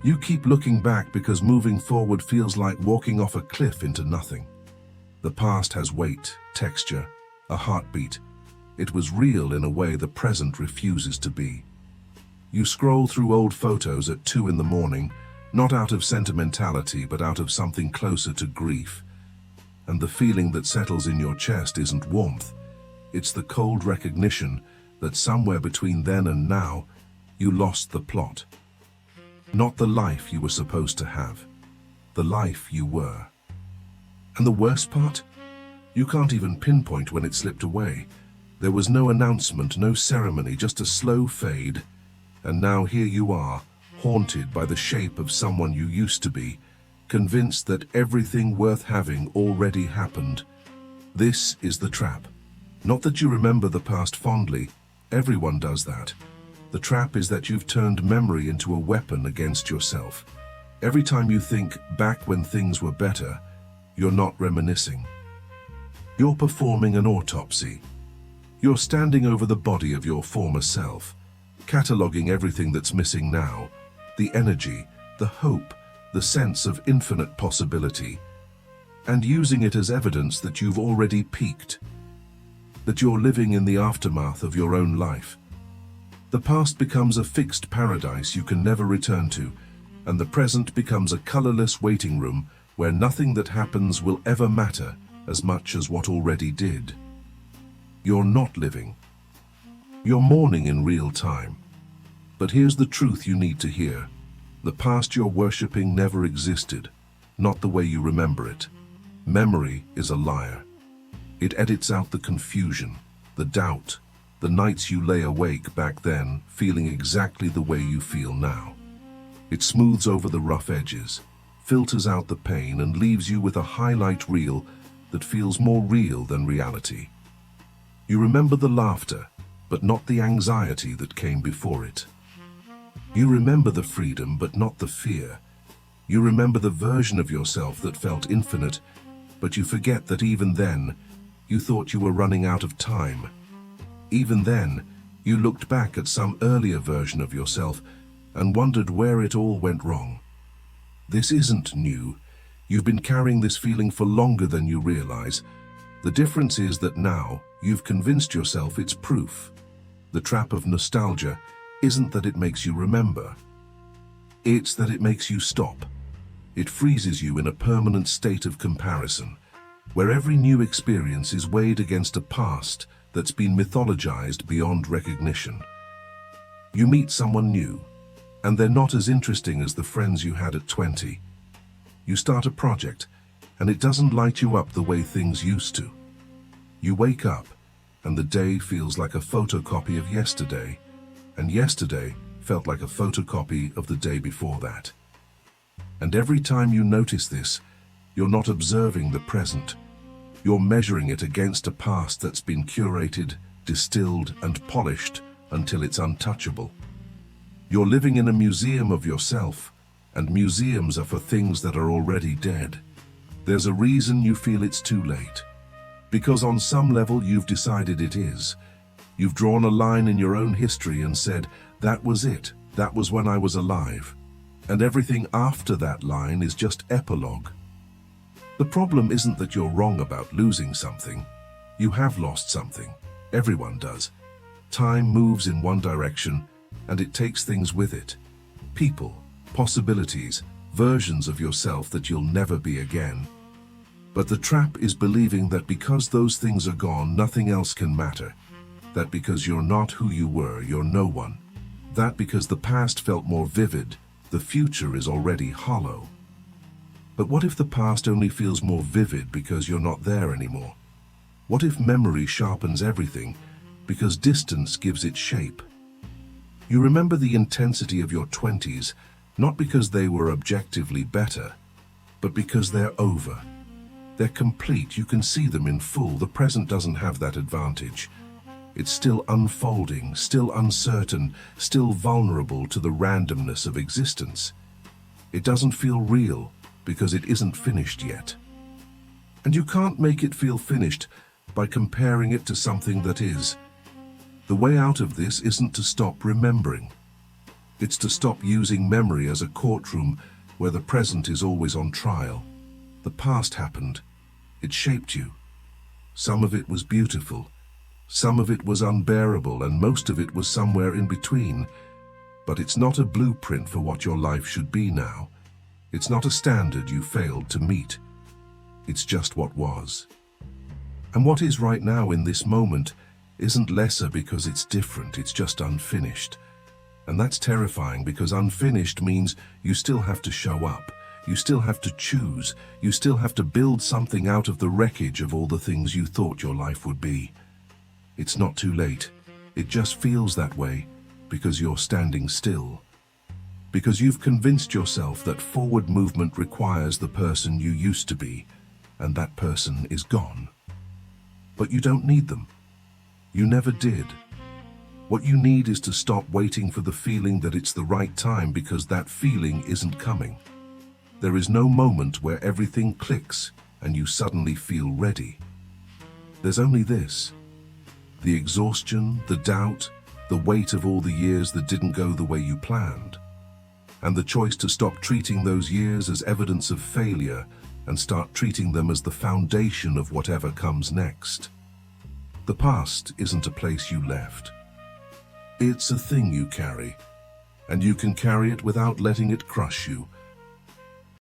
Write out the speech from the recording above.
You keep looking back because moving forward feels like walking off a cliff into nothing. The past has weight, texture, a heartbeat. It was real in a way the present refuses to be. You scroll through old photos at 2 in the morning, not out of sentimentality but out of something closer to grief. And the feeling that settles in your chest isn't warmth. It's the cold recognition that somewhere between then and now, you lost the plot. Not the life you were supposed to have, the life you were. And the worst part? You can't even pinpoint when it slipped away. There was no announcement, no ceremony, just a slow fade. And now here you are, haunted by the shape of someone you used to be, convinced that everything worth having already happened. This is the trap. Not that you remember the past fondly, everyone does that. The trap is that you've turned memory into a weapon against yourself. Every time you think back when things were better, you're not reminiscing. You're performing an autopsy. You're standing over the body of your former self, cataloging everything that's missing now, the energy, the hope, the sense of infinite possibility, and using it as evidence that you've already peaked, that you're living in the aftermath of your own life. The past becomes a fixed paradise you can never return to, and the present becomes a colorless waiting room where nothing that happens will ever matter as much as what already did. You're not living. You're mourning in real time. But here's the truth you need to hear. The past you're worshipping never existed, not the way you remember it. Memory is a liar. It edits out the confusion, the doubt, the nights you lay awake back then, feeling exactly the way you feel now. It smooths over the rough edges, filters out the pain, and leaves you with a highlight reel that feels more real than reality. You remember the laughter, but not the anxiety that came before it. You remember the freedom, but not the fear. You remember the version of yourself that felt infinite, but you forget that even then, you thought you were running out of time. Even then, you looked back at some earlier version of yourself and wondered where it all went wrong. This isn't new. You've been carrying this feeling for longer than you realize. The difference is that now you've convinced yourself it's proof. The trap of nostalgia isn't that it makes you remember. It's that it makes you stop. It freezes you in a permanent state of comparison, where every new experience is weighed against a past that's been mythologized beyond recognition. You meet someone new, and they're not as interesting as the friends you had at 20. You start a project, and it doesn't light you up the way things used to. You wake up, and the day feels like a photocopy of yesterday, and yesterday felt like a photocopy of the day before that. And every time you notice this, you're not observing the present. You're measuring it against a past that's been curated, distilled, and polished until it's untouchable. You're living in a museum of yourself, and museums are for things that are already dead. There's a reason you feel it's too late. Because on some level you've decided it is. You've drawn a line in your own history and said, that was it, that was when I was alive. And everything after that line is just epilogue. The problem isn't that you're wrong about losing something. You have lost something. Everyone does. Time moves in one direction, and it takes things with it. People, possibilities, versions of yourself that you'll never be again. But the trap is believing that because those things are gone, nothing else can matter. That because you're not who you were, you're no one. That because the past felt more vivid, the future is already hollow. But what if the past only feels more vivid because you're not there anymore? What if memory sharpens everything because distance gives it shape? You remember the intensity of your 20s, not because they were objectively better, but because they're over. They're complete, you can see them in full. The present doesn't have that advantage. It's still unfolding, still uncertain, still vulnerable to the randomness of existence. It doesn't feel real because it isn't finished yet. And you can't make it feel finished by comparing it to something that is. The way out of this isn't to stop remembering. It's to stop using memory as a courtroom where the present is always on trial. The past happened. It shaped you. Some of it was beautiful. Some of it was unbearable, and most of it was somewhere in between. But it's not a blueprint for what your life should be now. It's not a standard you failed to meet. It's just what was. And what is right now in this moment isn't lesser because it's different, it's just unfinished. And that's terrifying because unfinished means you still have to show up, you still have to choose, you still have to build something out of the wreckage of all the things you thought your life would be. It's not too late. It just feels that way because you're standing still. Because you've convinced yourself that forward movement requires the person you used to be, and that person is gone. But you don't need them. You never did. What you need is to stop waiting for the feeling that it's the right time, because that feeling isn't coming. There is no moment where everything clicks and you suddenly feel ready. There's only this: the exhaustion, the doubt, the weight of all the years that didn't go the way you planned. And the choice to stop treating those years as evidence of failure and start treating them as the foundation of whatever comes next. The past isn't a place you left. It's a thing you carry, and you can carry it without letting it crush you,